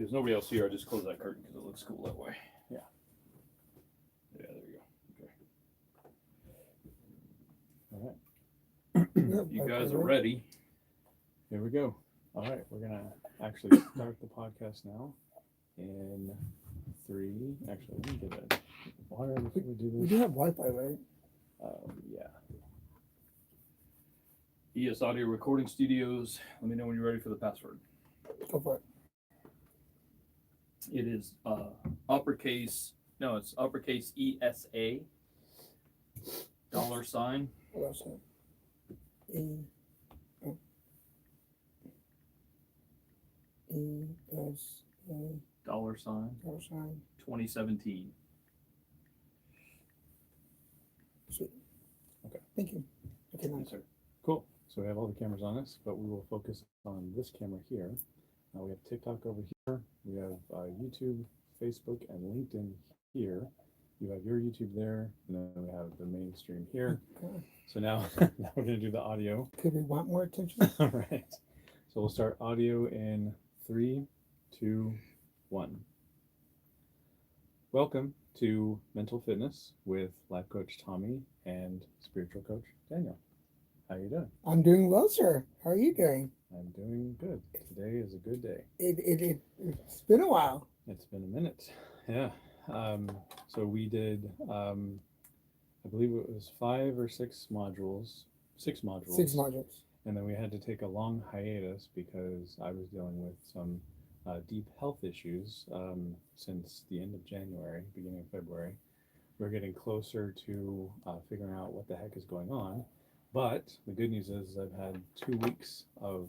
there's nobody else here, I just close that curtain because it looks cool that way. Yeah. Yeah, there you go. Okay. All right. If you guys are ready. Here we go. All right, we're gonna actually start the podcast now. In 3, actually, let me get a water before we do We this. do have Wi-Fi, right? Yeah. ES Audio Recording Studios. Let me know when you're ready for the password. Go for it. It is uppercase. No, it's uppercase ESA. $. What else? E S A $. $. 2017. Sweet. Okay. Thank you. Okay, Yes, nice. sir. Cool. So we have all the cameras on us, but we will focus on this camera here. We have TikTok over here. We have YouTube, Facebook, and LinkedIn here. You have your YouTube there, and then we have the main stream here. Okay. So now, now we're going to do the audio. Could we want more attention? All right. So we'll start audio in 3, 2, 1. Welcome to Mental Fitness with Life Coach Tommy and Spiritual Coach Daniel. How you doing? I'm doing well, sir. How are you doing? I'm doing good. Today is a good day. It's been a while. It's been a minute. Yeah. So we did, I believe it was 5 or 6 modules. 6 modules. 6 modules. And then we had to take a long hiatus because I was dealing with some deep health issues since the end of January, beginning of February. We're getting closer to figuring out what the heck is going on. But the good news is I've had 2 weeks of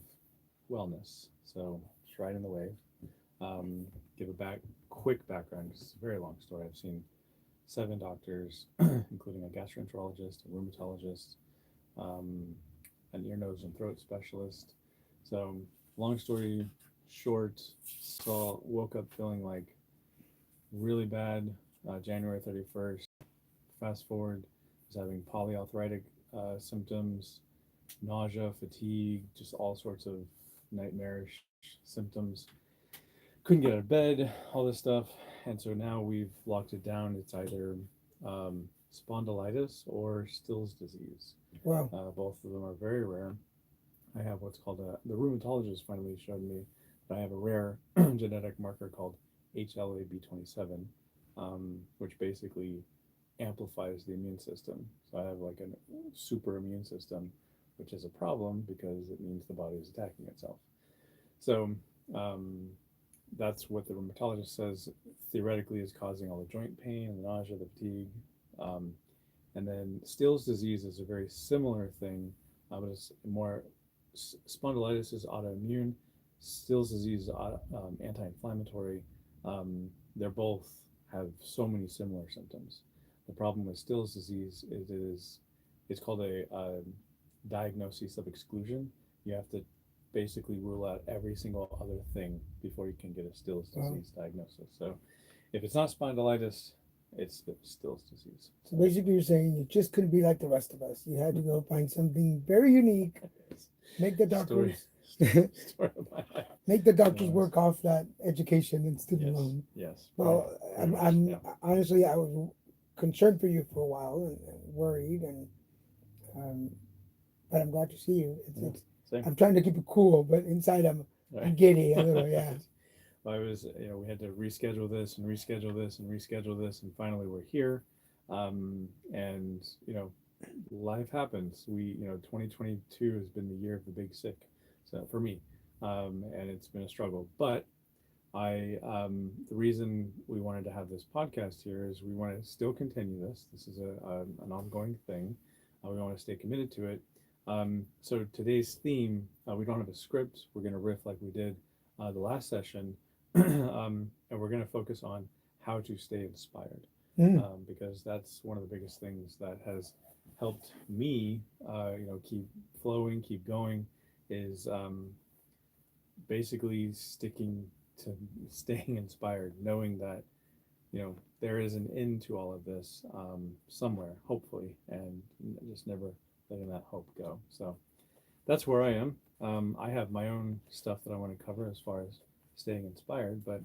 wellness, so it's right in the wave. Give a quick background because it's a very long story. I've seen 7 doctors, including a gastroenterologist, a rheumatologist, an ear, nose, and throat specialist. So long story short, woke up feeling like really bad January 31st. Fast forward, was having polyarthritic symptoms, nausea, fatigue, just all sorts of nightmarish symptoms. Couldn't get out of bed, all this stuff. And so now we've locked it down. It's either spondylitis or Still's disease. Wow. Both of them are very rare. I have what's called the rheumatologist finally showed me that I have a rare genetic marker called HLA-B27, which basically amplifies the immune system. So I have like a super immune system, which is a problem because it means the body is attacking itself. So that's what the rheumatologist says theoretically is causing all the joint pain, the nausea, the fatigue. And then Still's disease is a very similar thing, but it's more, spondylitis is autoimmune, Still's disease is anti-inflammatory. They're both have so many similar symptoms. The problem with Still's disease is it's called a diagnosis of exclusion. You have to basically rule out every single other thing before you can get a Still's disease diagnosis. So if it's not spondylitis, it's Still's disease. So basically, you're saying you just couldn't be like the rest of us. You had to go find something very unique. Make the doctors make the doctors work off that education instead of alone. Yes. Well, I'm honestly, I was concerned for you for a while and worried, and but I'm glad to see you. I'm trying to keep it cool, but inside I'm giddy a little. Yeah. Well, I was, we had to reschedule this and reschedule this and reschedule this, and finally we're here. And life happens. 2022 has been the year of the big sick, so for me, and it's been a struggle. But the reason we wanted to have this podcast here is we want to still continue this. This is an ongoing thing. We want to stay committed to it. So today's theme, we don't have a script. We're going to riff like we did the last session, and we're going to focus on how to stay inspired, because that's one of the biggest things that has helped me, keep flowing, keep going, is basically sticking to staying inspired, knowing that there is an end to all of this somewhere, hopefully, and just never letting that hope go. So that's where I am. I have my own stuff that I want to cover as far as staying inspired. But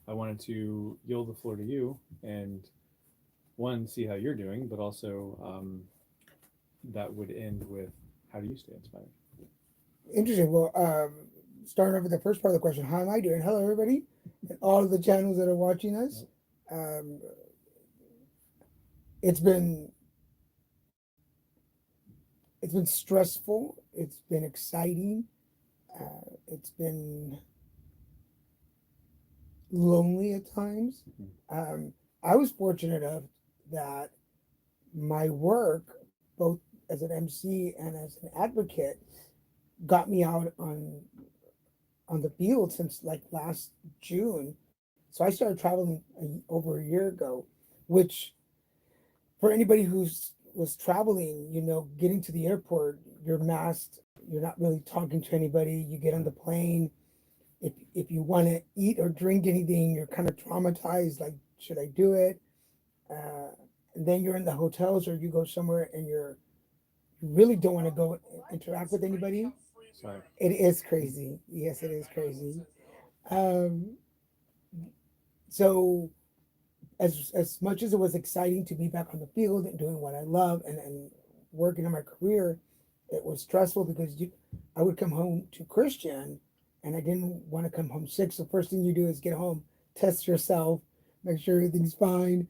I wanted to yield the floor to you and one, see how you're doing, but also that would end with how do you stay inspired? Interesting. Well, starting off with the first part of the question, how am I doing? Hello, everybody, and all of the channels that are watching us. Um, it's been it's been stressful. It's been exciting. It's been lonely at times. I was fortunate enough that my work, both as an MC and as an advocate, got me out on the field since like last June. So I started traveling over a year ago, which for anybody who's was traveling, getting to the airport, you're masked, you're not really talking to anybody. You get on the plane. If you want to eat or drink anything, you're kind of traumatized. Like, should I do it? Uh, and then you're in the hotels, or you go somewhere and you really don't want to go interact with anybody. Sorry. It is crazy. Yes, it is crazy. Um, so as much as it was exciting to be back on the field and doing what I love and working on my career, it was stressful because I would come home to Christian and I didn't want to come home sick. So first thing you do is get home, test yourself, make sure everything's fine,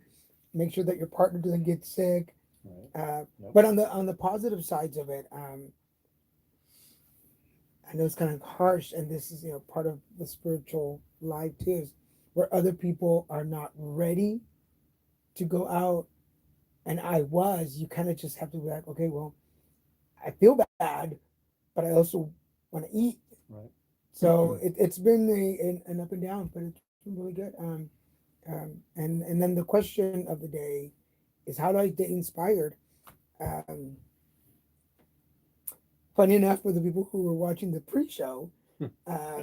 make sure that your partner doesn't get sick. Right. Yep. But on the positive sides of it, I know it's kind of harsh, and this is part of the spiritual life too, is where other people are not ready to go out, and I was. You kind of just have to be like, okay, well, I feel bad, but I also want to eat. Right. So it's been an up and down, but it's been really good. And then the question of the day is, how do I stay inspired? Um, Funny enough, for the people who were watching the pre-show, uh,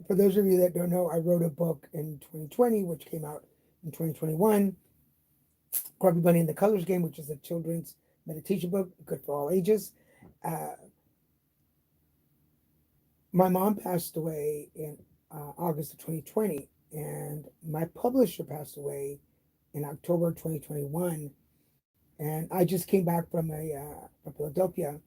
for those of you that don't know, I wrote a book in 2020, which came out in 2021, Grubby Bunny and the Colors Game, which is a children's meditation book, good for all ages. Uh, my mom passed away in August of 2020, and my publisher passed away in October 2021. And I just came back from Philadelphia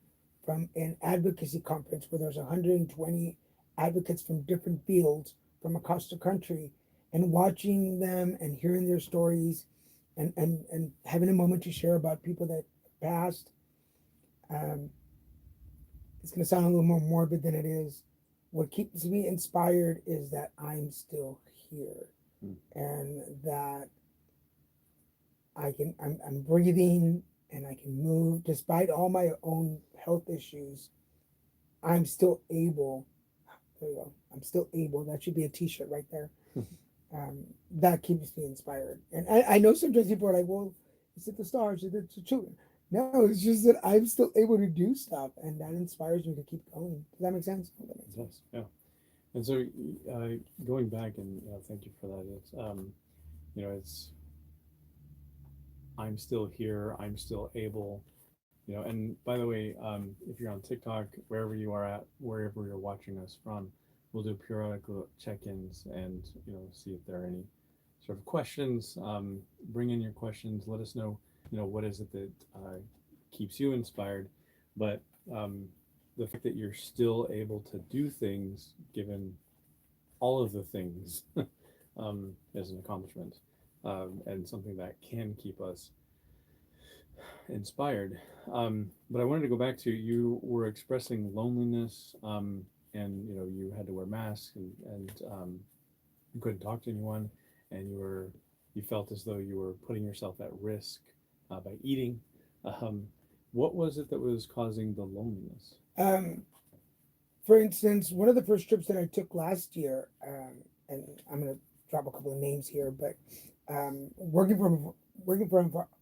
from an advocacy conference where there's 120 advocates from different fields from across the country, and watching them and hearing their stories and having a moment to share about people that passed. Um, it's going to sound a little more morbid than it is. What keeps me inspired is that I'm still here, and that I'm breathing and I can move despite all my own health issues. I'm still able. There you go. I'm still able. That should be a T-shirt right there. That keeps me inspired. And I know sometimes people are like, "Well, is it the stars? Is it the children?" No, it's just that I'm still able to do stuff, and that inspires me to keep going. Does that make sense? Oh, that makes sense. Yes. Yeah. And so going back and thank you for that. It's it's I'm still here. I'm still able. And by the way, if you're on TikTok, wherever you are at, wherever you're watching us from, we'll do periodical check-ins and see if there are any sort of questions. Bring in your questions. Let us know what is it that keeps you inspired. But the fact that you're still able to do things, given all of the things, is an accomplishment, and something that can keep us inspired. But I wanted to go back to, you were expressing loneliness, and you had to wear masks, and you couldn't talk to anyone, and you felt as though you were putting yourself at risk by eating. What was it that was causing the loneliness? For instance, one of the first trips that I took last year, and I'm going to drop a couple of names here, but working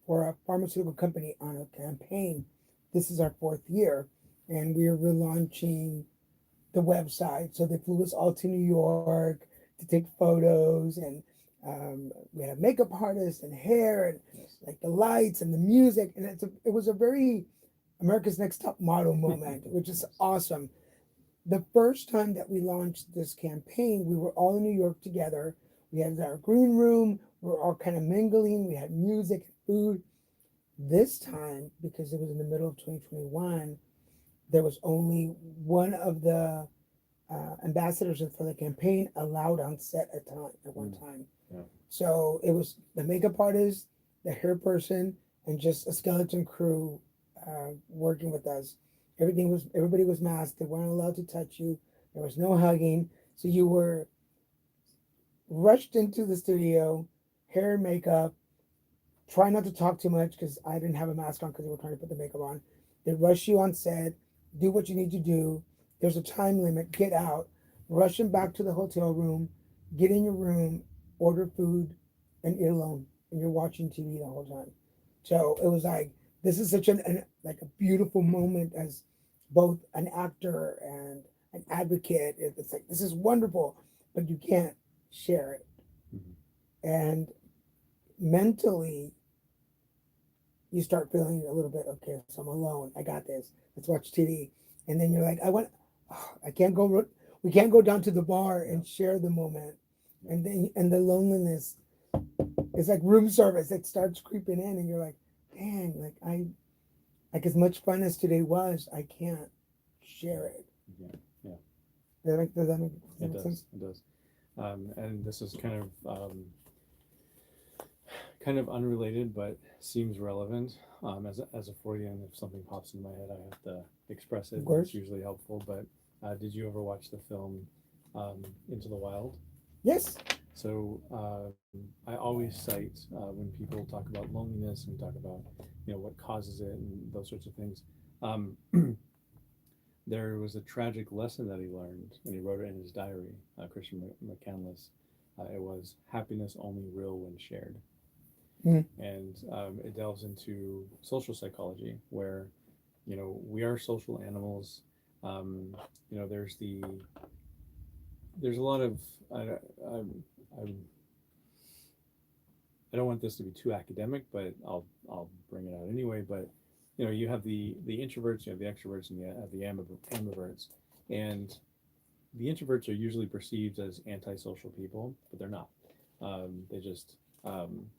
for a pharmaceutical company on a campaign. This is our 4th year, and we are relaunching the website. So they flew us all to New York to take photos, and we had a makeup artist and hair, and like the lights and the music, and it was a very America's Next Top Model moment, which is awesome. the first time that we launched this campaign, we were all in New York together. We had our green room. We were all kind of mingling. We had music, food. This time, because it was in the middle of 2021, there was only one of the ambassadors for the campaign allowed on set at one time. Yeah. So it was the makeup artist, the hair person, and just a skeleton crew working with us. Everybody was masked. They weren't allowed to touch you. There was no hugging. So you were rushed into the studio, hair and makeup. Try not to talk too much because I didn't have a mask on because they were trying to put the makeup on. They rush you on set. Do what you need to do. There's a time limit. Get out. Rush them back to the hotel room. Get in your room. Order food, and eat alone. And you're watching TV the whole time. So it was like this is such like a beautiful moment as both an actor and an advocate. It's like this is wonderful, but you can't share it. Mm-hmm. And mentally, you start feeling a little bit okay. So I'm alone. I got this. Let's watch TV. And then you're like, I can't go. We can't go down to the bar and share the moment. And then the loneliness is like room service. It starts creeping in, and you're like, dang, like as much fun as today was, I can't share it. Yeah, yeah. Does that make sense? It does. And this is kind of unrelated, but seems relevant. As a Freudian, if something pops in my head, I have to express it. Of course. It's usually helpful. But did you ever watch the film Into the Wild? Yes. So I always cite when people talk about loneliness and talk about what causes it and those sorts of things. There was a tragic lesson that he learned, and he wrote it in his diary. Christian McCandless. It was happiness only real when shared. And it delves into social psychology, where we are social animals. There's a lot of I don't want this to be too academic, but I'll bring it out anyway. But you have the introverts, you have the extroverts, and you have the ambiverts, and the introverts are usually perceived as antisocial people, but they're not. They just an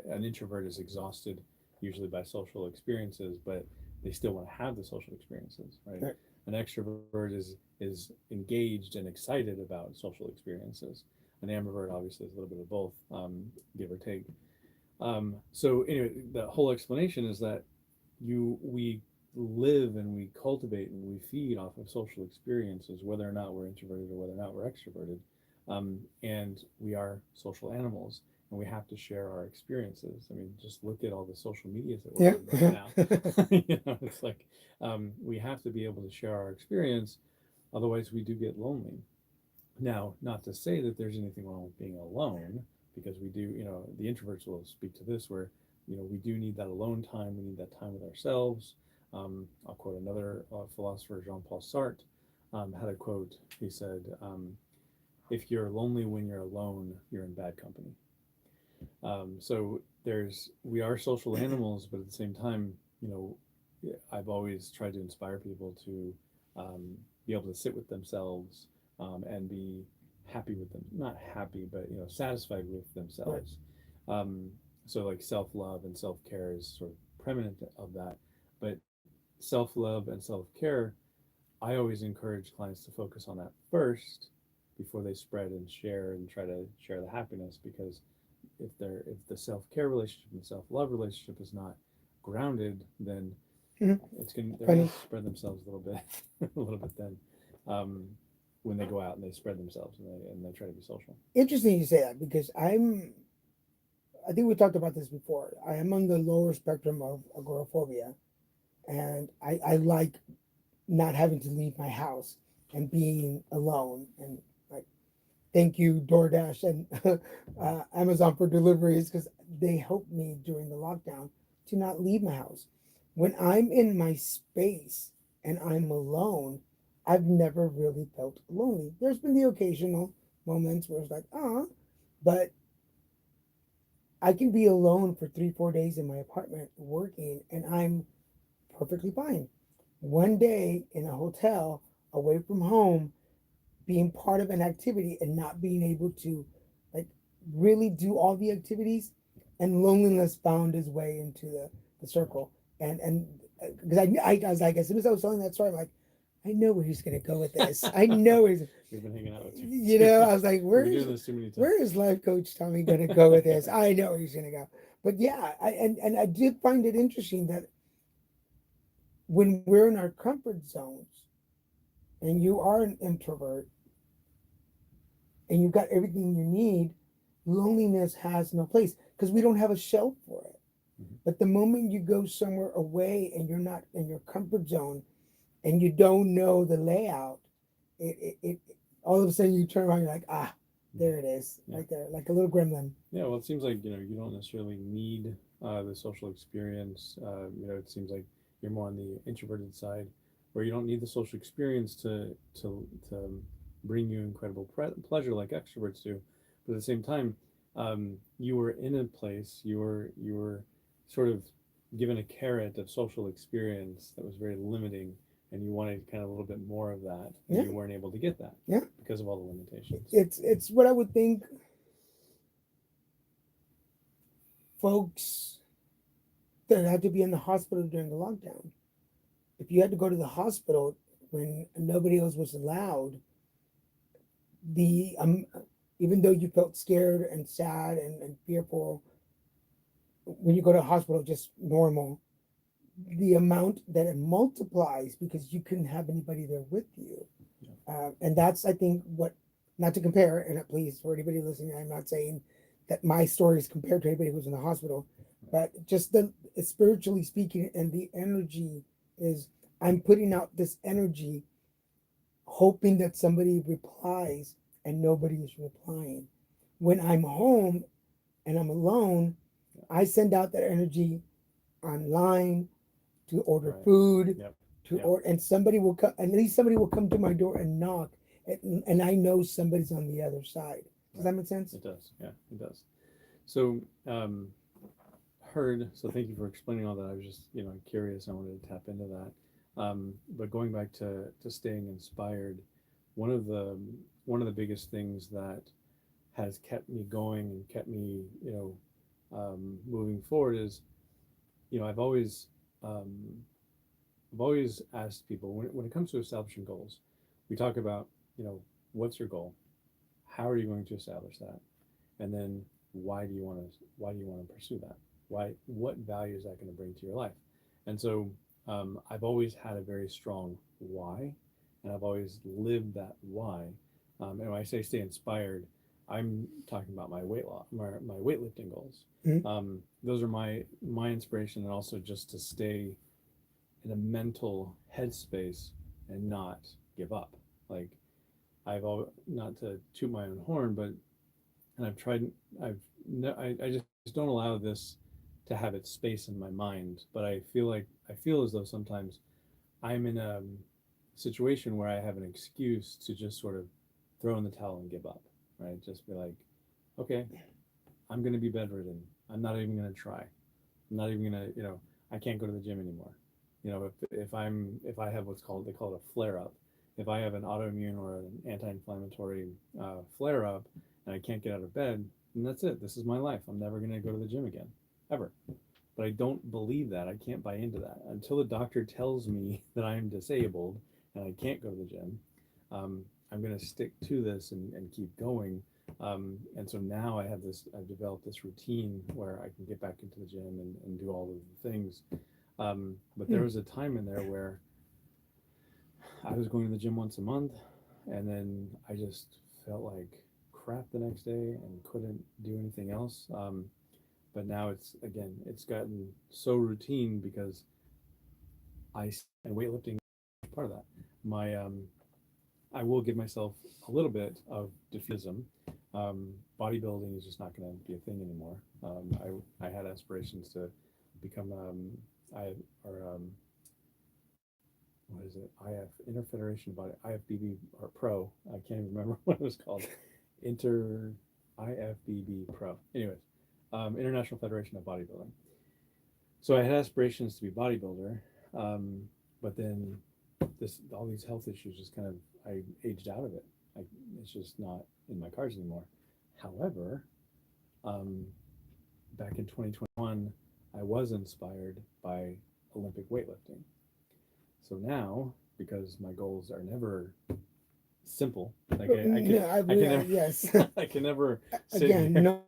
introvert is exhausted usually by social experiences, but they still want to have the social experiences, right? An extrovert is engaged and excited about social experiences. An ambivert obviously is a little bit of both, give or take. So anyway, the whole explanation is that we live and we cultivate and we feed off of social experiences, whether or not we're introverted or whether or not we're extroverted. And we are social animals, and we have to share our experiences. I mean, just look at all the social medias that we're on right now. It's like we have to be able to share our experience, otherwise we do get lonely. Now, not to say that there's anything wrong with being alone, because we do, the introverts will speak to this, where we do need that alone time. We need that time with ourselves. I'll quote another philosopher, Jean-Paul Sartre, had a quote. He said, if you're lonely when you're alone, you're in bad company. So we are social animals, but at the same time, I've always tried to inspire people to be able to sit with themselves and be happy with them. Not happy, but satisfied with themselves. Right. So like self-love and self-care is sort of preeminent of that. But self-love and self-care, I always encourage clients to focus on that first before they spread and share and try to share the happiness, because if the self-care relationship and self-love relationship is not grounded, then they're going to spread themselves a little bit then when they go out and they spread themselves and they try to be social. Interesting you say that, because I think we talked about this before. I am on the lower spectrum of agoraphobia, and I like not having to leave my house and being alone. And like, thank you DoorDash and Amazon for deliveries, because they helped me during the lockdown to not leave my house. When I'm in my space and I'm alone, I've never really felt lonely. There's been the occasional moments where it's like, but I can be alone for 3-4 days in my apartment working, and I'm perfectly fine. One day in a hotel, away from home, being part of an activity and not being able to like really do all the activities, and loneliness found his way into the circle. And because I was like, as soon as I was telling that story, I'm like, I know where he's gonna go with this. I know where he's, We've been hanging out with you. you know, I was like, We've been doing this too many times. where is life coach Tommy gonna go with this? I know where he's gonna go. But yeah, and I did find it interesting that when we're in our comfort zones and you are an introvert and you've got everything you need, loneliness has no place because we don't have a shelf for it. Mhm. But the moment you go somewhere away and you're not in your comfort zone and you don't know the layout, it all of a sudden you turn around, you're like, ah, there it is, Yeah. right there, like a little gremlin. Yeah, well, it seems like you don't necessarily need the social experience. It seems like you're more on the introverted side, where you don't need the social experience to bring you incredible pleasure like extroverts do. But at the same time, you were in a place, you were sort of given a carrot of social experience that was very limiting, and you wanted kind of a little bit more of that, and Yeah, you weren't able to get that yeah. because of all the limitations. It's what I would think folks that had to be in the hospital during the lockdown. If you had to go to the hospital when nobody else was allowed, the even though you felt scared and sad and fearful, when you go to the hospital, just normal, the amount that it multiplies because you couldn't have anybody there with you. Yeah. And that's, I think, what, not to compare, and please, for anybody listening, I'm not saying that my story is compared to anybody who's in the hospital, but just the spiritually speaking, and the energy is, I'm putting out this energy hoping that somebody replies, and nobody is replying. When I'm home and I'm alone, I send out that energy online to order Right. food, Yep. to Yep. order, and somebody will come. At least somebody will come to my door and knock, and I know somebody's on the other side. Does that make sense? It does. Yeah, it does. So, heard. So, thank you for explaining all that. I was just, curious. I wanted to tap into that. But going back to staying inspired, one of the biggest things that has kept me going and kept me, moving forward is, you know, I've always um, I've always asked people when it comes to establishing goals, we talk about, what's your goal? How are you going to establish that? And then why do you want to pursue that? What value is that going to bring to your life? And so I've always had a very strong why, and I've always lived that why. And when I say stay inspired, I'm talking about my weight loss, my weightlifting goals. Mhm. Those are my inspiration, and also just to stay in a mental headspace and not give up. Like not to toot my own horn, but and I've tried. I just don't allow this to have its space in my mind. But I feel as though sometimes I'm in a situation where I have an excuse to just sort of throw in the towel and give up. Right? Just be like, okay, I'm going to be bedridden. I'm not even going to try. I'm not even going to, I can't go to the gym anymore. If I have they call it a flare up. If I have an autoimmune or an anti-inflammatory flare up and I can't get out of bed, then that's it. This is my life. I'm never going to go to the gym again, ever. But I don't believe that. I can't buy into that until the doctor tells me that I'm disabled and I can't go to the gym. I'm going to stick to this and keep going. And so now I've developed this routine where I can get back into the gym and do all of the things. But there was a time in there where I was going to the gym once a month, and then I just felt like crap the next day and couldn't do anything else. But now it's gotten so routine because and weightlifting is part of that. My I will give myself a little bit of defeatism. Bodybuilding is just not going to be a thing anymore. I had aspirations to become I or what is it? IF Interfederation of Body IFBB or Pro. I can't even remember what it was called. Inter IFBB Pro. Anyways, International Federation of Bodybuilding. So I had aspirations to be a bodybuilder, but then all these health issues just kind of, I aged out of it. It's just not in my cards anymore. However, um, back in 2021, I was inspired by Olympic weightlifting. So now, because my goals are never simple, like No, I I can believe never, yes. I can never sit Again, here no.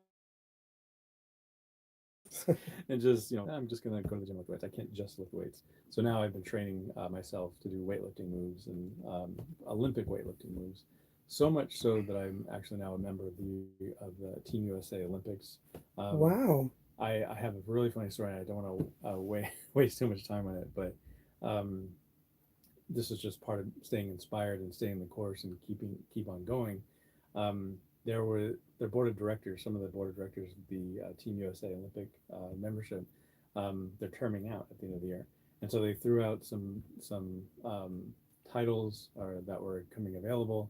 and just, I'm just gonna go to the gym with weights. I can't just lift weights. So now I've been training myself to do weightlifting moves and Olympic weightlifting moves. So much so that I'm actually now a member of the Team USA Olympics. Um, Wow. I have a really funny story. I don't want to waste too much time on it, but um, this is just part of staying inspired and staying the course and keep on going. There were their board of directors, some of the board of directors of the Team USA Olympic membership. They're terming out at the end of the year, and so they threw out some titles that were coming available.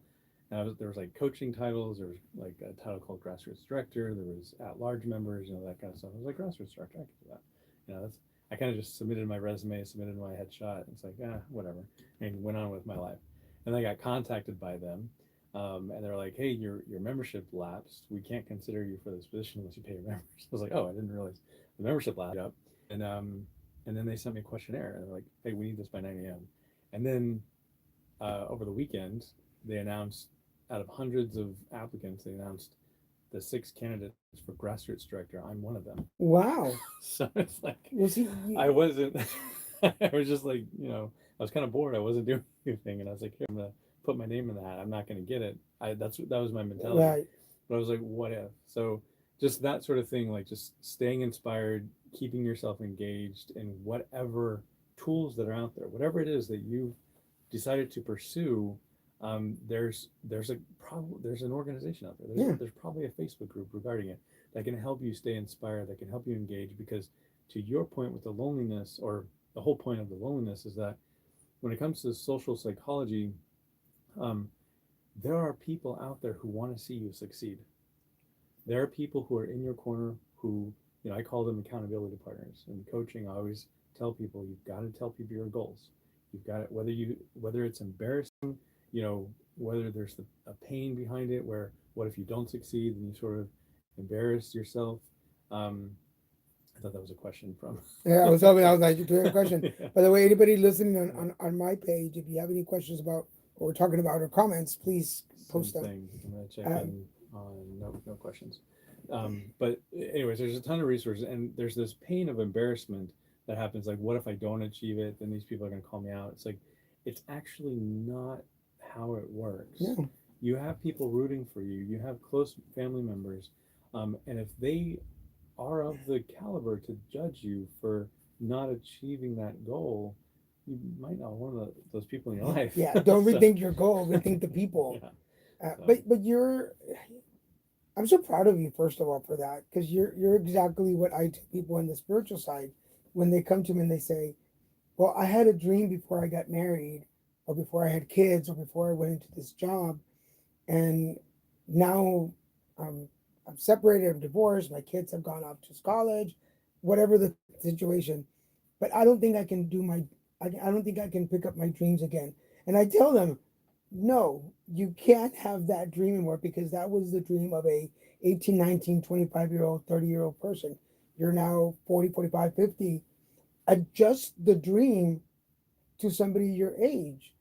And there was like coaching titles. There was like a title called grassroots director. There was at large members, that kind of stuff. I was like grassroots director. I could do that. That's I kind of just submitted my resume, submitted my headshot. And it's like, whatever, and went on with my life. And I got contacted by them, and they're like, "Hey, your membership lapsed. We can't consider you for this position unless you pay your members." I was like, "Oh, I didn't realize the membership lapsed." Up, and then they sent me a questionnaire, and they're like, "Hey, we need this by 9 a.m." And then over the weekend, they announced out of hundreds of applicants, they announced the 6 candidates for grassroots director. I'm one of them. Wow. So it's like Well, see, I wasn't. I was just like, I was kind of bored. I wasn't doing anything, and I was like, here, I'm gonna put my name in the hat. I'm not gonna get it. That was my mentality. right. But I was like, what if? So just that sort of thing, like just staying inspired, keeping yourself engaged in whatever tools that are out there, whatever it is that you've decided to pursue. There's an organization out there. Yeah. There's probably a Facebook group regarding it that can help you stay inspired, that can help you engage. Because to your point with the loneliness, or the whole point of the loneliness, is that when it comes to social psychology, um, there are people out there who want to see you succeed. There are people who are in your corner who, I call them accountability partners. In coaching, I always tell people, you've got to tell people your goals. You've got it, whether it's embarrassing, whether there's a pain behind it, where what if you don't succeed and you sort of embarrass yourself. I thought that was a question from. Yeah, I was hoping I was like, do you have a question? Yeah. By the way, anybody listening on my page, if you have any questions about what we're talking about or comments, please post Same them. thing. I'm gonna check Um, in on no questions. But anyways, there's a ton of resources, and there's this pain of embarrassment that happens. Like, what if I don't achieve it? Then these people are gonna call me out. It's like, it's actually not how it works. Yeah. You have people rooting for you. You have close family members, and if they are of the caliber to judge you for not achieving that goal, you might not want those people in your life. Yeah, don't So- rethink your goal, rethink the people. Yeah. But I'm so proud of you, first of all, for that, because you're exactly what I tell people on the spiritual side when they come to me and they say, "Well, I had a dream before I got married, or before I had kids, or before I went into this job, and now um, I'm separated, I'm divorced, my kids have gone off to college, whatever the situation, but I don't think I can I don't think I can pick up my dreams again." And I tell them, no, you can't have that dream anymore, because that was the dream of a 18, 19, 25-year-old, 30-year-old person. You're now 40, 45, 50. Adjust the dream to somebody your age,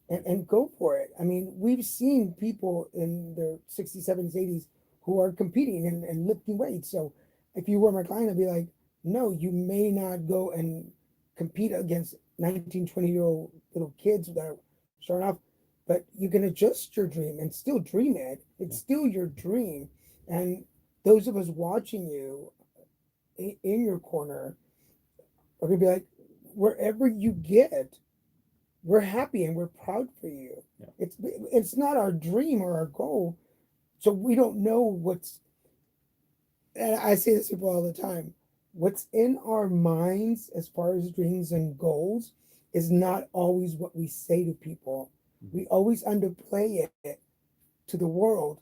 and go for it. I mean, we've seen people in their 60s, 70s, 80s who are competing and lifting weights. So if you were my client, I'd be like, no, you may not go and compete against 19, 20-year-old little kids that are starting off, but you can adjust your dream and still dream it. It's still your dream. And those of us watching you in your corner are going to be like, wherever you get, we're happy and we're proud for you. Yeah. It's not our dream or our goal, so we don't know what's. And I say this to people all the time. What's in our minds as far as dreams and goals is not always what we say to people. Mm-hmm. We always underplay it to the world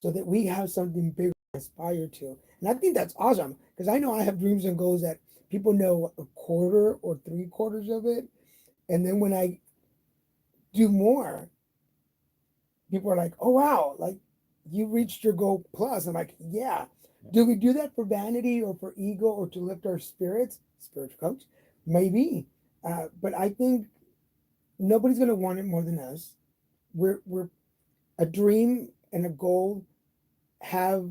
so that we have something bigger to aspire to. And I think that's awesome, because I know I have dreams and goals that people know a quarter or three quarters of it. And then when I do more, people are like, oh wow, like you reached your goal plus. I'm like, yeah. Do we do that for vanity or for ego or to lift our spirits? Spiritual coach, maybe. But I think nobody's gonna want it more than us. We're a dream and a goal have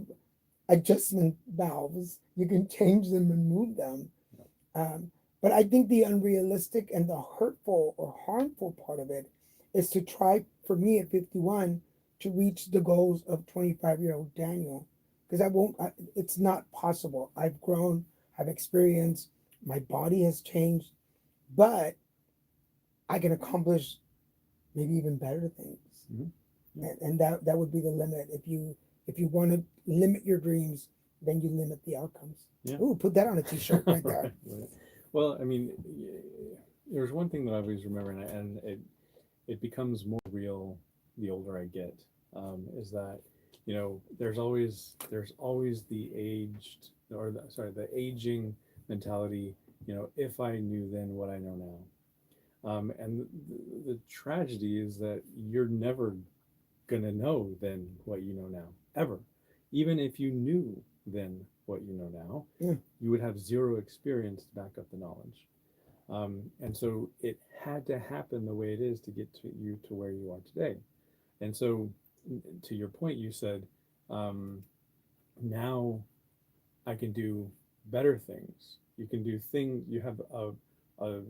adjustment valves. You can change them and move them. Um, but I think the unrealistic and the hurtful or harmful part of it is to try, for me at 51, to reach the goals of 25-year-old Daniel. Because it's not possible. I've grown, I've experienced, my body has changed, but I can accomplish maybe even better things. Mm-hmm. Yeah. And that would be the limit. If you want to limit your dreams, then you limit the outcomes. Yeah. Ooh, put that on a t-shirt right there. Right. Well, I mean, there's one thing that I always remember, and it becomes more real the older I get, is that, you know, there's always the the aging mentality. You know, if I knew then what I know now, and the tragedy is that you're never gonna know then what you know now, ever. Even if you knew then what you know now, Yeah. you would have zero experience to back up the knowledge. And so it had to happen the way it is to get to you to where you are today. And so, to your point, you said, now I can do better things. You can do things, you have a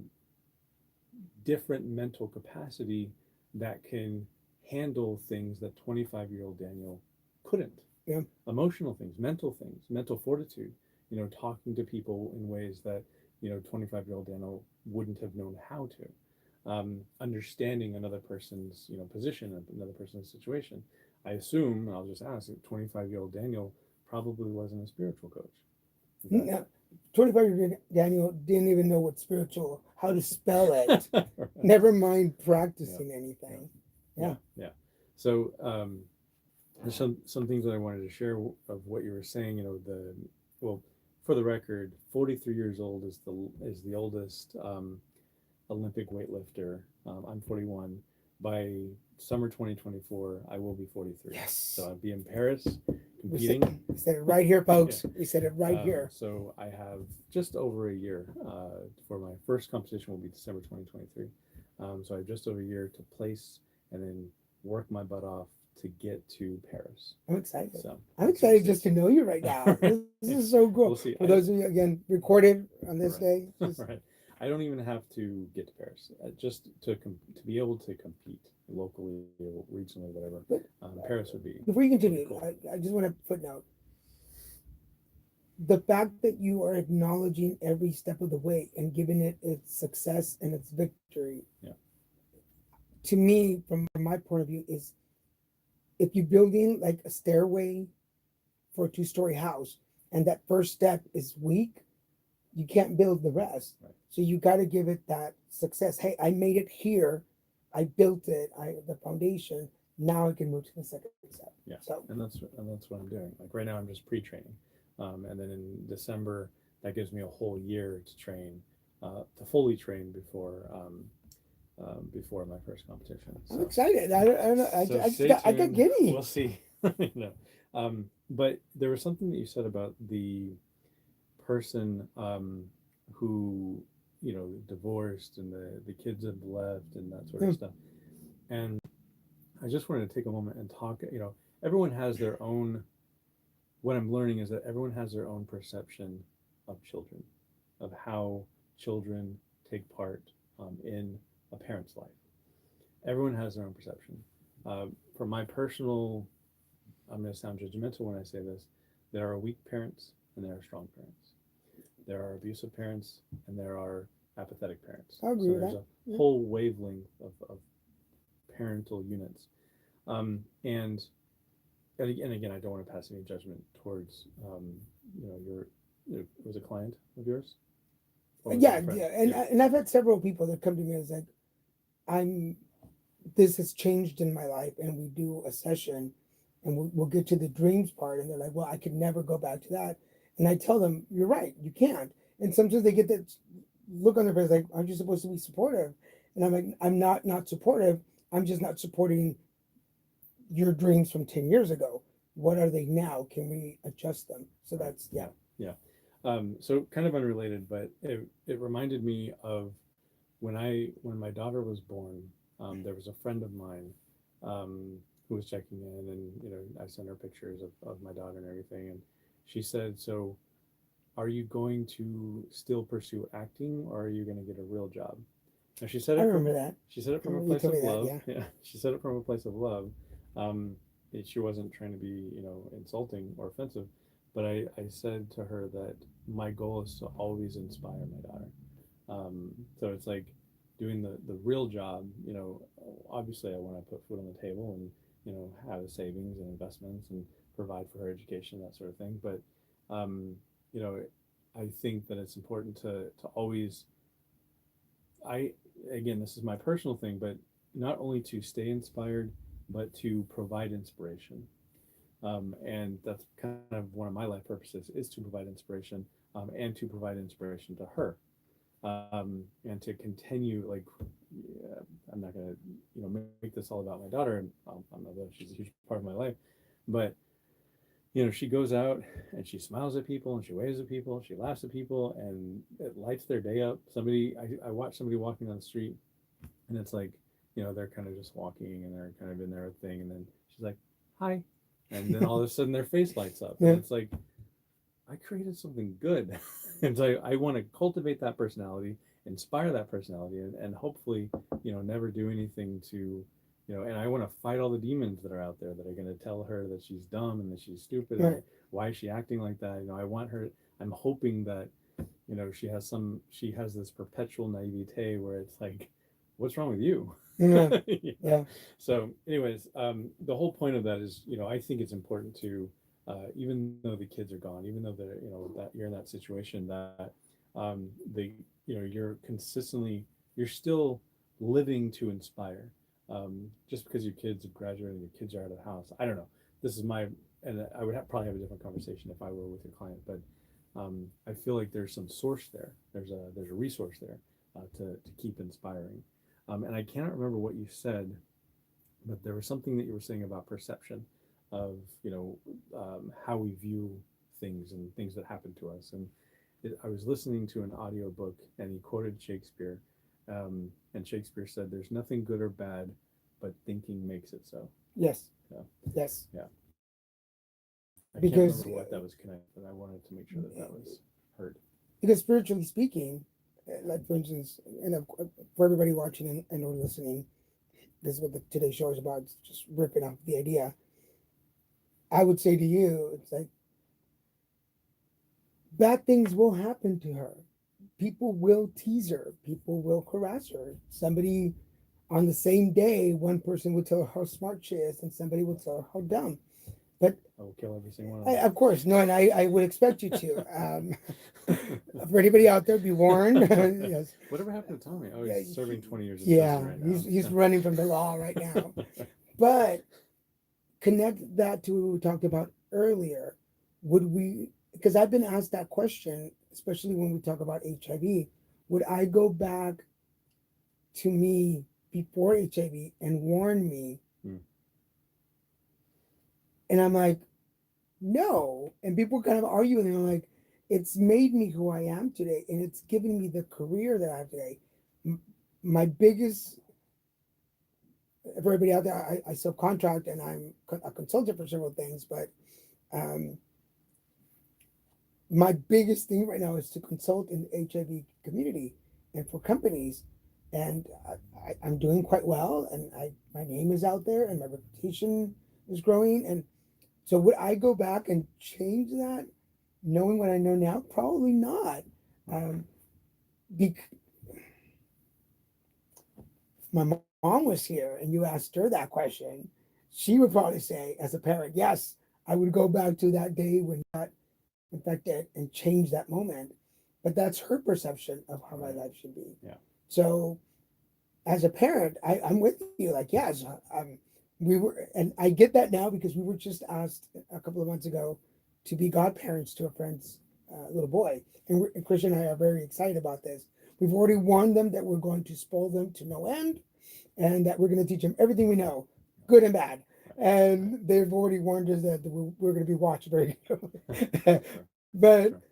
different mental capacity that can handle things that 25-year-old Daniel couldn't. Yeah. Emotional things, mental fortitude, you know, talking to people in ways that, you know, 25-year-old Daniel wouldn't have known how to. Understanding another person's, you know, position, another person's situation. I assume, I'll just ask, 25-year-old Daniel probably wasn't a spiritual coach. Yeah. 25-year-old Daniel didn't even know what spiritual, how to spell it. Right. Never mind practicing anything. Yeah. So there's some things that I wanted to share of what you were saying. You know, well, for the record, 43 years old is the oldest Olympic weightlifter. I'm 41. By summer 2024, I will be 43. Yes. So I'll be in Paris competing. We said it right here, folks. Yeah. We said it right here. So I have just over a year for my first competition will be December 2023. So I have just over a year to place and then work my butt off to get to Paris. I'm excited. So I'm excited just to know you right now. This is so cool. We'll see. For those of you, again, recorded on this day. Right. I don't even have to get to Paris. Just to be able to compete locally, regionally, whatever. Paris would be. Before you continue, cool. I just want to footnote the fact that you are acknowledging every step of the way and giving it its success and its victory. Yeah. To me, from my point of view, is if you're building like a stairway for a 2-story house and that first step is weak, you can't build the rest. Right. So you got to give it that success. Hey, I made it here. I built it. The foundation. Now I can move to the second step. Yeah. So and that's what I'm doing. Like right now, I'm just pre-training, and then in December, that gives me a whole year to train, to fully train before my first competition. So, I'm excited. I don't know. I got giddy. We'll see. No. But there was something that you said about the person who, you know, divorced and the kids have left and that sort of stuff. And I just wanted to take a moment and talk, you know, everyone has their own, what I'm learning is that everyone has their own perception of children, of how children take part in a parent's life. Everyone has their own perception. For my personal, I'm going to sound judgmental when I say this, there are weak parents and there are strong parents. There are abusive parents and there are apathetic parents. I agree with there's that. a whole wavelength of parental units. And again, I don't want to pass any judgment towards, you know, it was a client of yours? Yeah. And I've had several people that come to me and say, this has changed in my life, and we do a session and we'll get to the dreams part, and they're like, well, I could never go back to that. And I tell them, you're right, you can't. And sometimes they get that look on their face like, aren't you supposed to be supportive? And I'm like, I'm not supportive. I'm just not supporting your dreams from 10 years ago. What are they now? Can we adjust them? So that's, yeah. Yeah. So kind of unrelated, but it reminded me of when my daughter was born. There was a friend of mine who was checking in, and I sent her pictures of my daughter and everything, and she said, "So, are you going to still pursue acting, or are you going to get a real job?" And I remember that. she said it from a You place told of me that, love. yeah. Yeah, she said it from a place of love. Um, she wasn't trying to be, insulting or offensive, but I said to her that my goal is to always inspire my daughter. So it's like doing the real job. Obviously I want to put food on the table and have savings and investments and provide for her education, that sort of thing. But um, you know, I think that it's important to always I again, this is my personal thing, but not only to stay inspired, but to provide inspiration. And that's kind of one of my life purposes is to provide inspiration, and to provide inspiration to her, and to continue like yeah, I'm not gonna make this all about my daughter, and I'm not that she's a huge part of my life, but she goes out and she smiles at people and she waves at people, she laughs at people, and it lights their day up. I watch somebody walking on the street, and it's like, they're kind of just walking and they're kind of in their thing, and then she's like, "Hi," and then all of a sudden their face lights up, Yeah. and it's like, I created something good, and so I want to cultivate that personality, inspire that personality, and hopefully, never do anything to, and I want to fight all the demons that are out there that are going to tell her that she's dumb and that she's stupid Right. and why is she acting like that. I want her. I'm hoping that, she has this perpetual naivete where it's like, what's wrong with you? Yeah. You know? Yeah. So, anyways, the whole point of that is, I think it's important to, even though the kids are gone, even though they're, that you're in that situation, that you're still living to inspire. Just because your kids have graduated and your kids are out of the house, I don't know. This is and I would probably have a different conversation if I were with your client, but I feel like there's some source there. There's a resource there to keep inspiring. And I cannot remember what you said, but there was something that you were saying about perception of how we view things and things that happen to us. And I was listening to an audiobook and he quoted Shakespeare, and Shakespeare said, "There's nothing good or bad, but thinking makes it so." Yes. Yeah. Yes. Yeah. I can't Because remember what that was connected, but I wanted to make sure that was heard. because spiritually speaking, like for instance, and for everybody watching and or listening, this is what today's show is about. It's just ripping off the idea. I would say to you, it's like bad things will happen to her. People will tease her. People will harass her. Somebody on the same day, one person will tell her how smart she is, and somebody will tell her how dumb. But I will kill every single one of them. of course, no, and I would expect you to. For anybody out there, be warned. Yes. Whatever happened to Tommy? Oh, Yeah, he's serving 20 years in Yeah, prison right now. he's running from the law right now. But connect that to what we talked about earlier. Would we? Because I've been asked that question, especially when we talk about HIV. Would I go back to me before HIV and warn me? Hmm. And I'm like, no. And people kind of arguing, and I'm like, it's made me who I am today, and it's given me the career that I have today. My biggest, for everybody out there, I subcontract and I'm a consultant for several things, but um, my biggest thing right now is to consult in the HIV community and for companies. And I'm doing quite well, and my name is out there, and my reputation is growing. And so, would I go back and change that, knowing what I know now? Probably not. Because my mom was here and you asked her that question, she would probably say, as a parent, yes, I would go back to that day when I got infected and change that moment. But that's her perception of how my life should be. Yeah. So, as a parent, I'm with you. Like, yes, we were, and I get that now because we were just asked a couple of months ago to be godparents to a friend's little boy. And Christian and I are very excited about this. We've already warned them that we're going to spoil them to no end. and that we're going to teach them everything we know, good and bad. And they've already warned us that we're going to be watched very carefully. Sure. But Sure.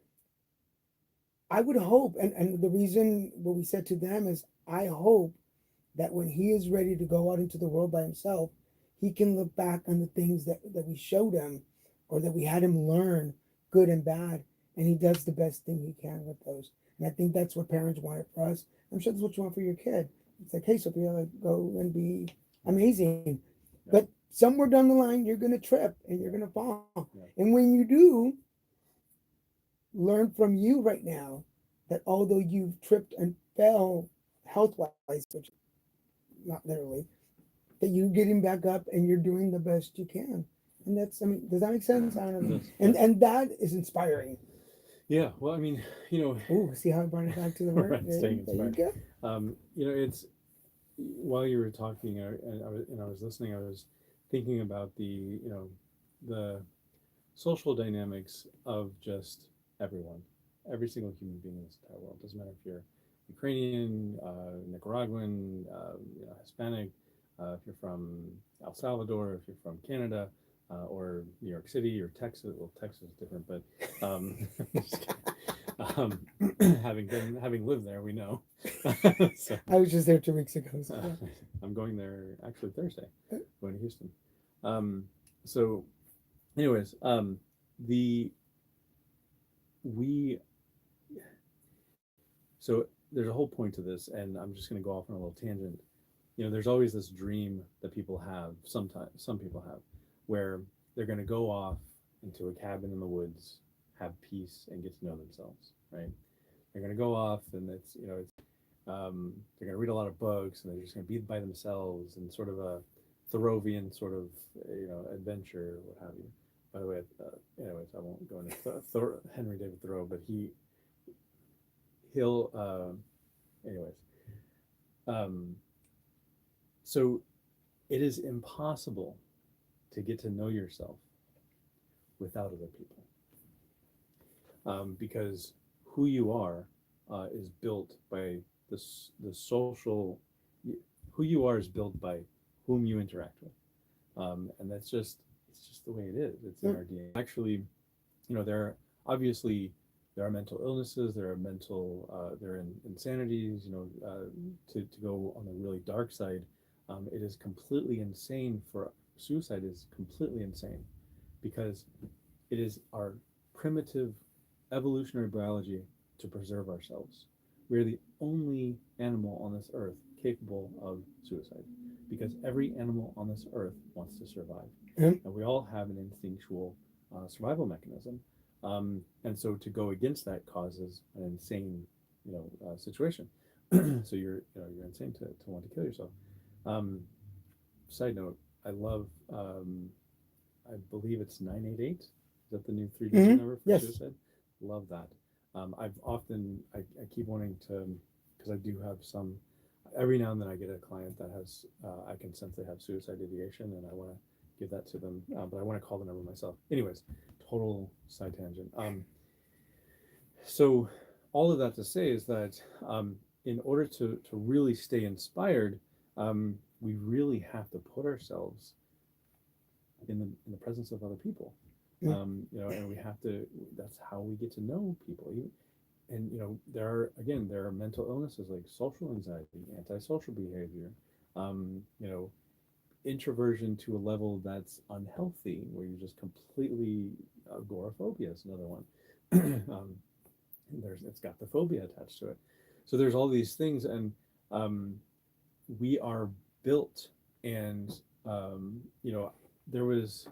I would hope, and the reason what we said to them is, I hope that when he is ready to go out into the world by himself, he can look back on the things that we showed him or that we had him learn, good and bad, and he does the best thing he can with those. And I think that's what parents want it for us. I'm sure that's what you want for your kid. It's like, hey, Sophia, like, go and be amazing. Yeah. But somewhere down the line, you're going to trip and you're going to fall. Yeah. And when you do, learn from you right now that although you've tripped and fell health wise, which not literally, that you're getting back up and you're doing the best you can. And that's, I mean, does that make sense? I don't know. Yes, And yes. and that is inspiring. Yeah. Well, I mean, Oh, see how I brought it back to the word? right, staying There you inspired. go. It's while you were talking and I was listening, I was thinking about the social dynamics of just everyone, every single human being in this entire world. Doesn't matter if you're Ukrainian, Nicaraguan, Hispanic, if you're from El Salvador, if you're from Canada, or New York City or Texas. Well, Texas is different, but um, having lived there, we know. So, I was just there 2 weeks ago. So yeah. I'm going there actually Thursday, going to Houston. So, anyways, the we so there's a whole point to this, and I'm just going to go off on a little tangent. There's always this dream that people have. Sometimes some people have, where they're going to go off into a cabin in the woods, have peace, and get to know themselves. Right? They're going to go off, and they're going to read a lot of books, and they're just going to be by themselves, and sort of a Thoreauvian sort of adventure, what have you. By the way, anyways, I won't go into Henry David Thoreau, but he'll anyways. So it is impossible to get to know yourself without other people, because who you are is built by the social. Who you are is built by whom you interact with, and it's just the way it is. It's in our DNA. Actually, there are obviously there are mental illnesses, there are insanities. To go on the really dark side, it is completely insane for suicide is completely insane, because it is our primitive evolutionary biology to preserve ourselves. We're the only animal on this earth capable of suicide, because every animal on this earth wants to survive. Mhm. And we all have an instinctual survival mechanism. And so to go against that causes an insane, situation. So you're insane to want to kill yourself. Um, Side note, I love, I believe it's 988. Is that the new 3-digit number for Yes. suicide? Love that. I keep wanting to, because I do have some, every now and then I get a client that has, I can sense they have suicide ideation, and I want to give that to them, but I want to call the number myself. Anyways, total side tangent. So all of that to say is that in order to really stay inspired, we really have to put ourselves in the presence of other people. And we have to. That's how we get to know people. And there are mental illnesses like social anxiety, antisocial behavior, introversion to a level that's unhealthy, where you're just completely agoraphobia is another one. It's got the phobia attached to it. So there's all these things, and we are built, and there was,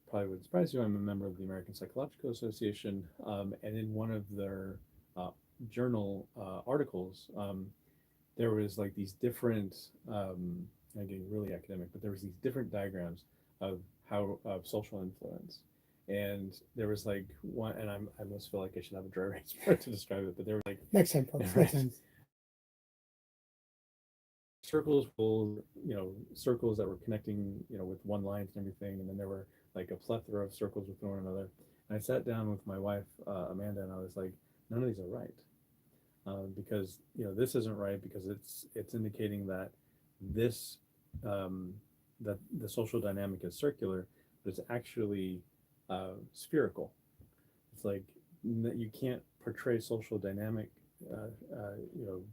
probably would surprise you, I'm a member of the American Psychological Association, and in one of their journal articles, there was like these different, I'm getting really academic, but there was these different diagrams of of social influence. And there was like one, and I almost feel like I should have a dry erase board to describe it, but there were like Next time, folks. right, Next time. circles, circles that were connecting, with one lines and everything, and then there were like a plethora of circles with one another. And I sat down with my wife, Amanda, and I was like, none of these are right, because this isn't right, because it's indicating that this that the social dynamic is circular, but it's actually spherical. It's like you can't portray social dynamic,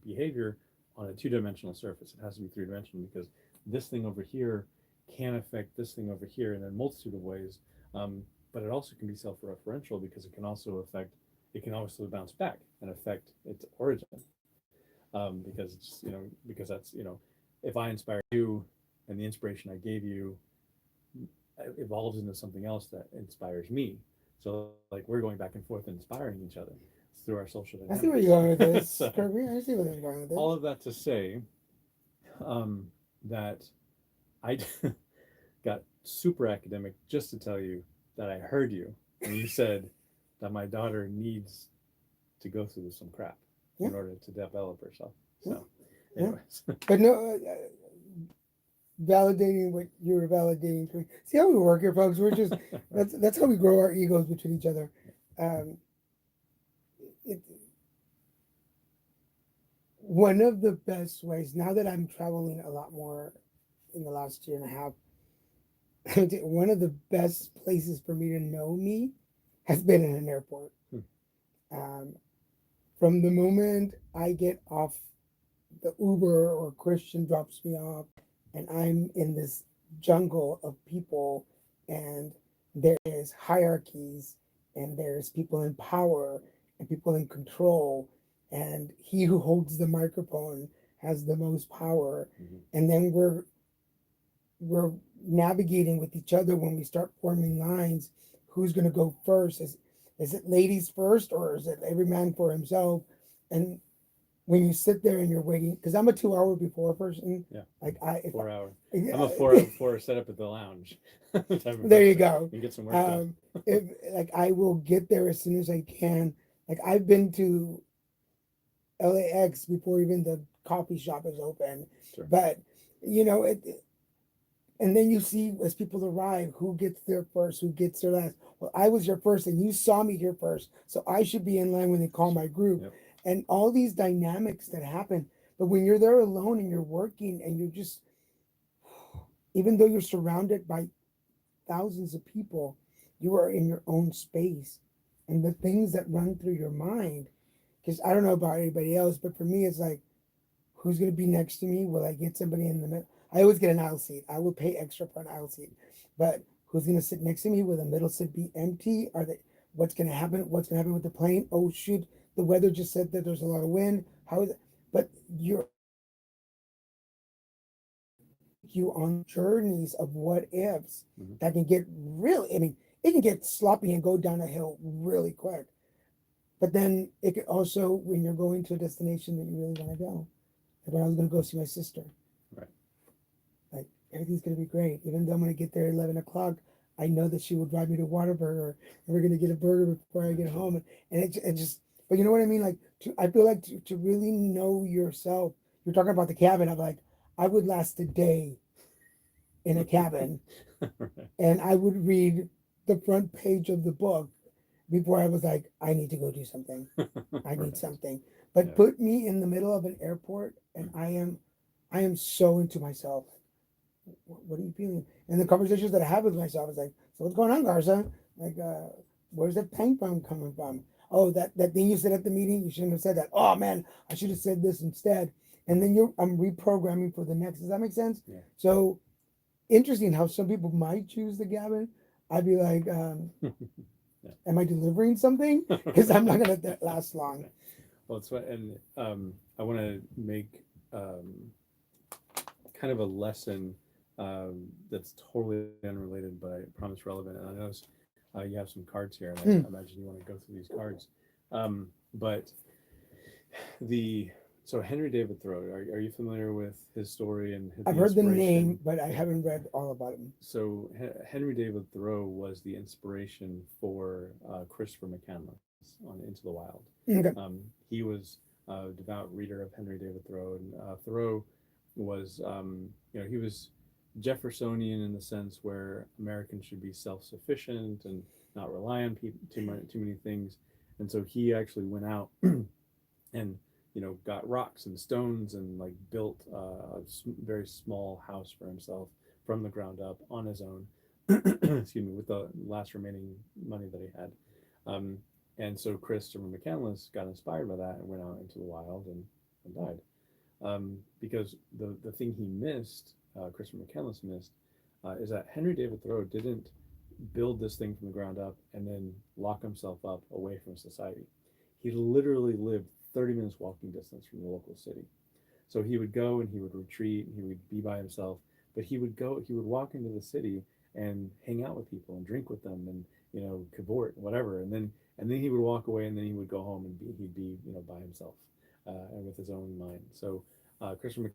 behavior on a two-dimensional surface. It has to be three-dimensional because this thing over here can affect this thing over here in a multitude of ways. But it also can be self-referential because it can also affect. It can also bounce back and affect its origin. Because it's because that's if I inspire you and the inspiration I gave you evolves into something else that inspires me. So like we're going back and forth and inspiring each other through our social I dynamics. see where you're going with this, So, Kirby. I see where you're going with this. all of that to say that I got super academic just to tell you that I heard you and you said that my daughter needs to go through some crap in order to develop herself. So, anyways. But no, validating what you were validating for me. See how we work here, folks? We're just that's how we grow our egos between each other. It, one of the best ways now that I'm traveling a lot more in the last year and a half, one of the best places for me to know me has been in an airport. From the moment I get off the Uber or Christian drops me off, and I'm in this jungle of people, and there is hierarchies, and there's people in power and people in control, and he who holds the microphone has the most power, and then we're navigating with each other when we start forming lines. Who's going to go first? Is it ladies first, or is it every man for himself? And when you sit there and you're waiting, because I'm a 2 hour before person. Yeah. Like 4 hour. Yeah, I'm a 4 set up at the lounge. There you go. You get some work done. If like I will get there as soon as I can. Like I've been to LAX before even the coffee shop is open. Sure. But and then you see as people arrive, who gets there first, who gets there last. Well, I was here first, and you saw me here first, so I should be in line when they call my group. Yep. And all these dynamics that happen. But when you're there alone and you're working and you're just, even though you're surrounded by thousands of people, you are in your own space. And the things that run through your mind, because I don't know about anybody else, but for me, it's like, who's going to be next to me? Will I get somebody in the middle? I always get an aisle seat. I will pay extra for an aisle seat. But who's going to sit next to me? Will the middle seat be empty? What's going to happen? What's going to happen with the plane? Oh, shoot. The weather just said that there's a lot of wind. How is it? But you on journeys of what ifs that can get really, it can get sloppy and go down a hill really quick. But then it could also, when you're going to a destination that you really want to go, like when I was going to go see my sister, right? Like everything's going to be great. Even though I'm going to get there at 11 o'clock, I know that she will drive me to Whataburger, and we're going to get a burger before I get home. And it just, but you know what I mean? Like, I feel like to really know yourself, you're talking about the cabin. I'm like, I would last a day in a cabin, Right. and I would read the front page of the book before I was like, I need to go do something. I need something. But put me in the middle of an airport, and I am so into myself. What are you feeling? And the conversations that I have with myself is like, so what's going on, Garza? Like, where's that pain from coming from? Oh, that thing you said at the meeting, you shouldn't have said that. Oh man, I should have said this instead. And then I'm reprogramming for the next. Does that make sense? Yeah. So interesting how some people might choose the Gavin. I'd be like, am I delivering something? Because I'm not gonna last long. Well, it's what, and I want to make kind of a lesson that's totally unrelated, but I promise relevant. And I know you have some cards here, and I imagine you want to go through these cards. But so Henry David Thoreau, are you familiar with his story and his I've heard the name, but I haven't read all about him. So Henry David Thoreau was the inspiration for Christopher McCandless on Into the Wild. Okay. He was a devout reader of Henry David Thoreau, and Thoreau was, he was Jeffersonian in the sense where Americans should be self-sufficient and not rely on too many things. And so he actually went out and got rocks and stones and like built a very small house for himself from the ground up on his own. Excuse me, with the last remaining money that he had. Um, and so Christopher McCandless got inspired by that and went out into the wild and died. Because the thing he missed, Christopher McCandless missed, is that Henry David Thoreau didn't build this thing from the ground up and then lock himself up away from society. He literally lived 30 minutes walking distance from the local city. So he would go and he would retreat and he would be by himself, but he would walk into the city and hang out with people and drink with them and, cavort, whatever. And then he would walk away and then he would go home and he'd be, by himself, and with his own mind. So, Christopher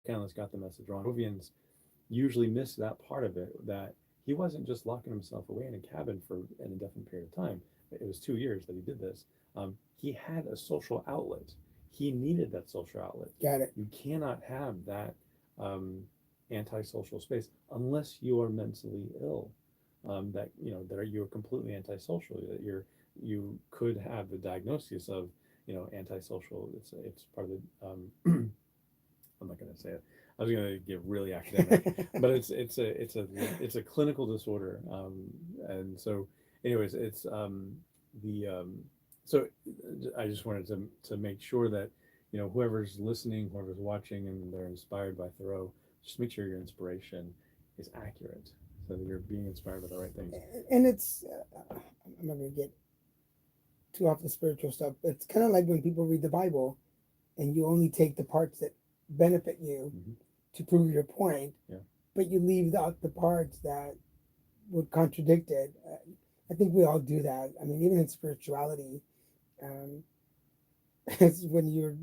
McCandless got the message wrong. Moravians usually miss that part of it, that he wasn't just locking himself away in a cabin for an indefinite period of time. It was 2 years that he did this. He had a social outlet. He needed that social outlet. Got it. You cannot have that antisocial space unless you are mentally ill. That you're completely antisocial. That you could have the diagnosis of antisocial. It's part of the. I'm not going to say it. I was going to get really academic, but it's a clinical disorder, and so anyways, it's so I just wanted to make sure that whoever's listening, whoever's watching, and they're inspired by Thoreau, just make sure your inspiration is accurate, so that you're being inspired by the right things. And it's I'm not going to get too off the spiritual stuff. But it's kind of like when people read the Bible, and you only take the parts that benefit you to prove your point, but you leave out the parts that would contradict it. I think we all do that. I mean, even in spirituality, it's when you're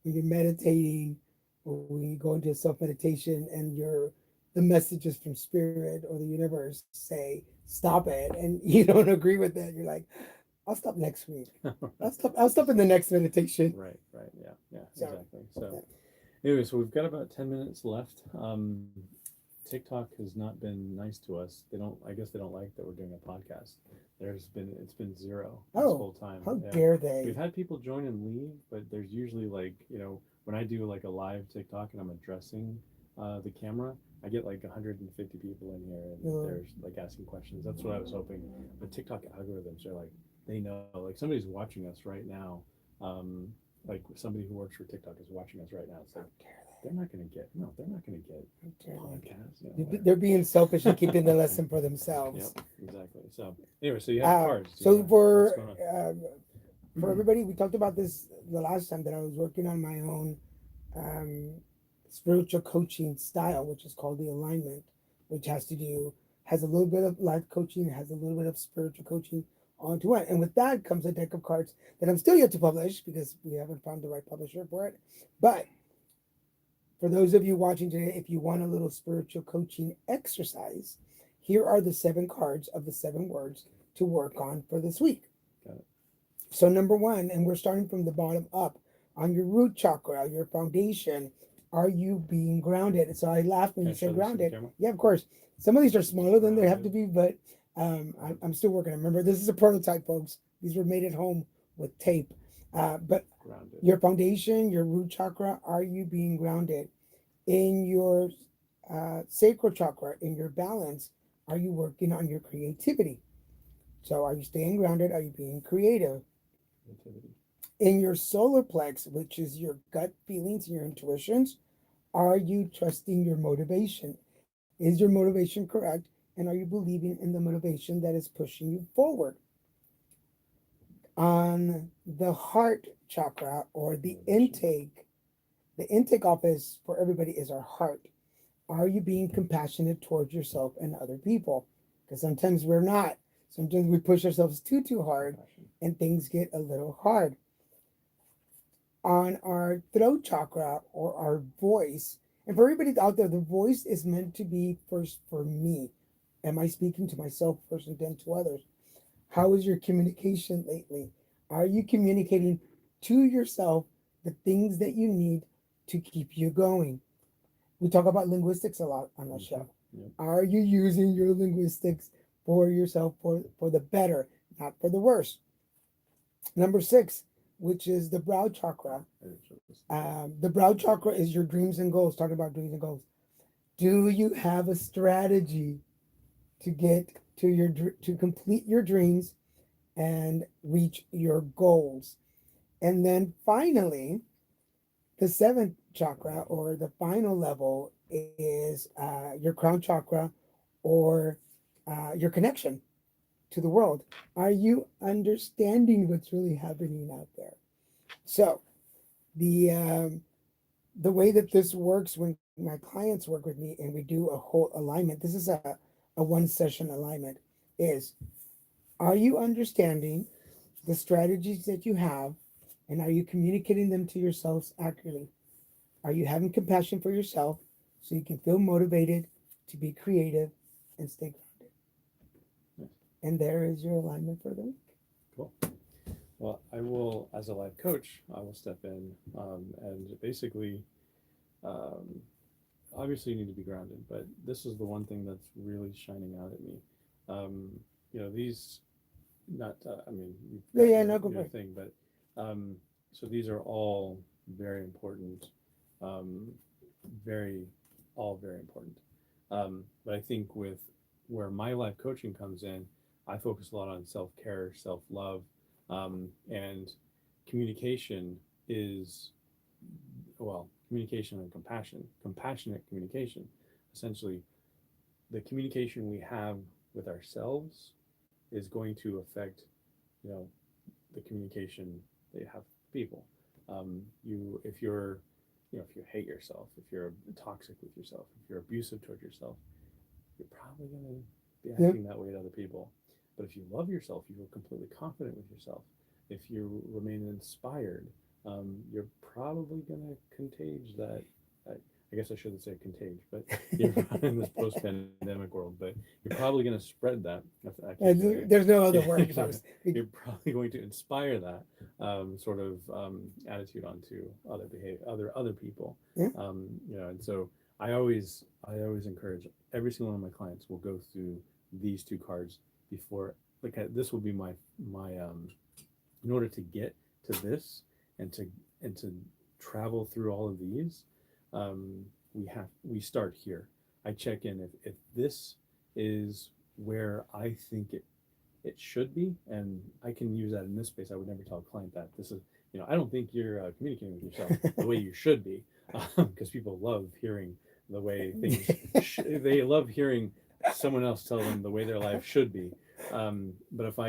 meditating or when you go into self meditation and the messages from spirit or the universe say stop it, and you don't agree with that. You're like, I'll stop next week. I'll stop in the next meditation. Right. Yeah. So, Exactly. So. Anyway, so we've got about 10 minutes left. TikTok has not been nice to us. I guess they don't like that we're doing a podcast. It's been zero this whole time. How dare they? We've had people join and leave, but there's usually when I do like a live TikTok and I'm addressing the camera, I get like 150 people in here and they're like asking questions. That's what I was hoping. But TikTok algorithms are like, they know, like somebody's watching us right now. Like somebody who works for TikTok is watching us right now. It's like they're not going to get podcasts. They're being selfish and keeping the lesson for themselves. Yep, exactly. So anyway, so you have cards. So for everybody, we talked about this the last time that I was working on my own spiritual coaching style, which is called the alignment, which has a little bit of life coaching, has a little bit of spiritual coaching onto it. And with that comes a deck of cards that I'm still yet to publish because we haven't found the right publisher for it. But for those of you watching today, if you want a little spiritual coaching exercise, here are the 7 cards of the 7 words to work on for this week. Got it. So number 1, and we're starting from the bottom up, on your root chakra, your foundation, are you being grounded? So I laughed when you said grounded. Yeah, of course. Some of these are smaller than they have to be, but I'm still working. Remember, this is a prototype, folks. These were made at home with tape. But grounded. Your foundation, your root chakra, are you being grounded? In your sacral chakra, in your balance, are you working on your creativity? So are you staying grounded? Are you being creative? Creativity. In your solar plex, which is your gut feelings and your intuitions, are you trusting your motivation? Is your motivation correct? And are you believing in the motivation that is pushing you forward? On the heart chakra, or the intake office for everybody is our heart. Are you being compassionate towards yourself and other people? Because sometimes we're not. Sometimes we push ourselves too hard and things get a little hard. On our throat chakra, or our voice, and for everybody out there, the voice is meant to be first for me. Am I speaking to myself first and then to others? How is your communication lately? Are you communicating to yourself the things that you need to keep you going? We talk about linguistics a lot on the show. Yeah. Are you using your linguistics for yourself for the better, not for the worse? Number 6, which is the brow chakra. I didn't show this. The brow chakra is your dreams and goals. Talking about dreams and goals. Do you have a strategy to get to to complete your dreams and reach your goals? And then finally, the seventh chakra, or the final level, is your crown chakra, or your connection to the world. Are you understanding what's really happening out there? So the way that this works when my clients work with me and we do a whole alignment, this is a one session alignment, is, are you understanding the strategies that you have, and are you communicating them to yourselves accurately? Are you having compassion for yourself so you can feel motivated to be creative and stay grounded? Nice. And there is your alignment for the week. Cool. Well, I will, as a life coach, I will step in and basically, obviously you need to be grounded, but this is the one thing that's really shining out at me. These, not, I mean, you've got No, go your for it. thing, but so these are all very important, all very important. But I think with where my life coaching comes in, I focus a lot on self-care, self-love, and communication is, well, communication and compassion, compassionate communication. Essentially, the communication we have with ourselves is going to affect, the communication that you have with people. If you're, if you hate yourself, if you're toxic with yourself, if you're abusive toward yourself, you're probably going to be acting that way to other people. But if you love yourself, you feel completely confident with yourself. If you remain inspired, you're probably going to contage that. I guess I shouldn't say contage, but you're in this post-pandemic world, but you're probably going to spread that. There's no other word. You're probably going to inspire that sort of attitude onto other people. Yeah. And so I always encourage every single one of my clients will go through these two cards before. Like this will be my in order to get to this and to travel through all of these. We start here. I check in if this is where I think it should be, and I can use that in this space. I would never tell a client that this is, I don't think you're communicating with yourself the way you should be, because people love hearing the way things. They love hearing someone else tell them the way their life should be. But if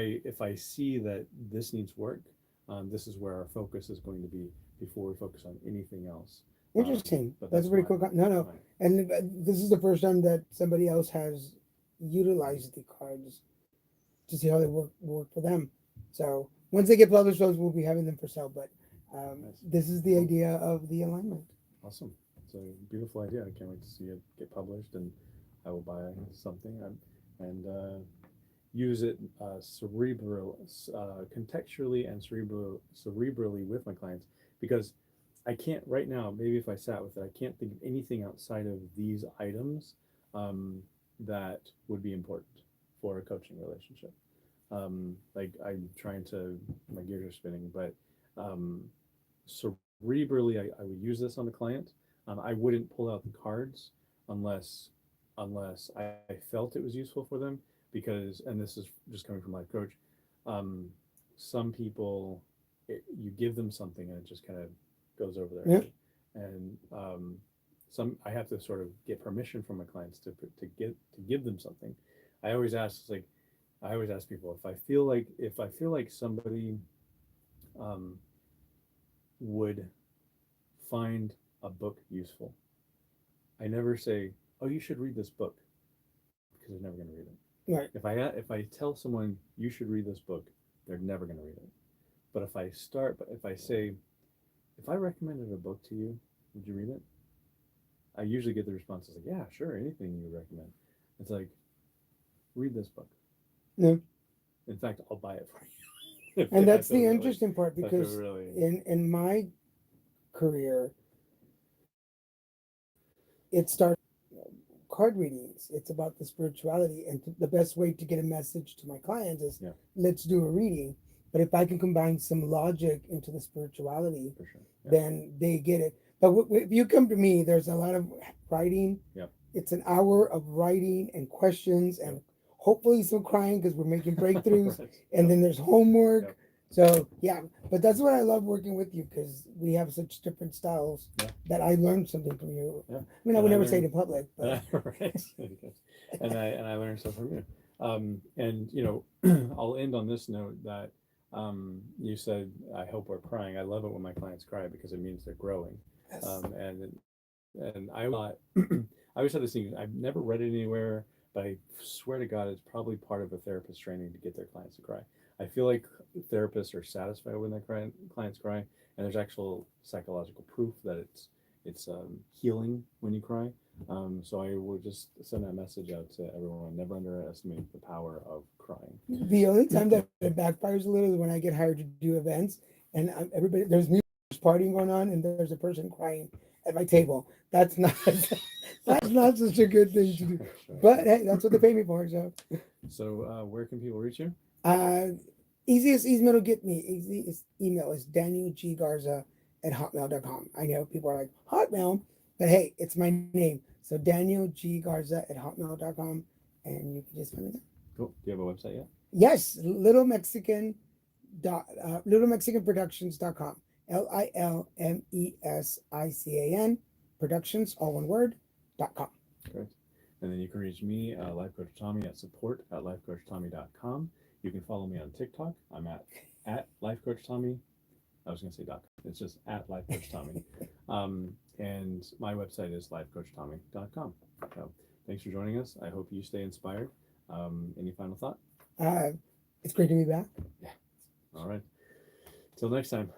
I see that this needs work, this is where our focus is going to be before we focus on anything else. Interesting. But that's pretty cool. No. And this is the first time that somebody else has utilized the cards to see how they work for them. So once they get published, those will be having them for sale. But Nice. This is the idea of the alignment. Awesome. It's a beautiful idea. I can't wait to see it get published, and I will buy something and use it contextually and cerebrally with my clients, because I can't right now, maybe if I sat with it, I can't think of anything outside of these items that would be important for a coaching relationship. Like I'm trying to, my gears are spinning, but cerebrally, I would use this on the client. I wouldn't pull out the cards unless I felt it was useful for them, because, and this is just coming from my coach, some people, you give them something and it just kind of goes over their head. And I have to sort of get permission from my clients to give them something. I always ask people, if I feel like somebody would find a book useful, I never say, oh, you should read this book, because they're never going to read it. Right. If I tell someone you should read this book, they're never going to read it. But if I say, if I recommended a book to you, would you read it? I usually get the responses like, yeah, sure, anything you recommend. It's like, read this book. Yeah. In fact, I'll buy it for you. And that's the interesting part, because really... in my career, it started card readings. It's about the spirituality, and the best way to get a message to my clients is, let's do a reading. But if I can combine some logic into the spirituality, For sure. Yeah. then they get it. But if you come to me, there's a lot of writing. Yep. It's an hour of writing and questions and hopefully some crying because we're making breakthroughs. Right. And then there's homework. Yep. So yeah, but that's what I love working with you because we have such different styles Yeah. that I learned something from you. Yeah. I mean, I And would I never say it learned- in public, but right. And I learned stuff from you. And you know, I'll end on this note that you said, I hope we're crying. I love it when my clients cry because it means they're growing. yes. And I thought, I always had this thing, I've never read it anywhere, but I swear to God, it's probably part of a therapist training to get their clients to cry. I feel like therapists are satisfied when their clients cry, and there's actual psychological proof that it's healing when you cry. So I will just send that message out to everyone. Never underestimate the power of crying. The only time that it backfires a little is when I get hired to do events and everybody there's music partying going on and there's a person crying at my table. That's not that's not such a good thing to do. Sure. But hey, that's what they pay me for. So where can people reach you? Easiest email to get me. Easiest email is danielggarza@hotmail.com. I know people are like Hotmail, but hey, it's my name. So danielggarza@hotmail.com, and you can just find me there. Cool. Do you have a website yet? Yes, littlemexicanproductions.com. LILMESICAN productions, all one word, .com. Great. And then you can reach me, Life Coach Tommy, at support@lifecoachtommy.com. You can follow me on TikTok. I'm at Life Coach Tommy. I was going to say .com. It's just at Life Coach Tommy. And my website is lifecoachtommy.com. So thanks for joining us. I hope you stay inspired. Any final thought? It's great to be back. All right. Till next time.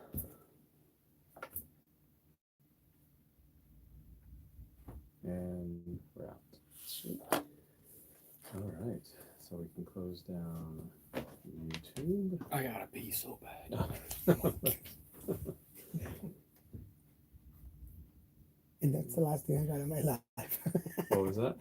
And we're out. Sweet. All right. So we can close down YouTube. I gotta pee so bad. And that's the last thing I got in my life. What was that?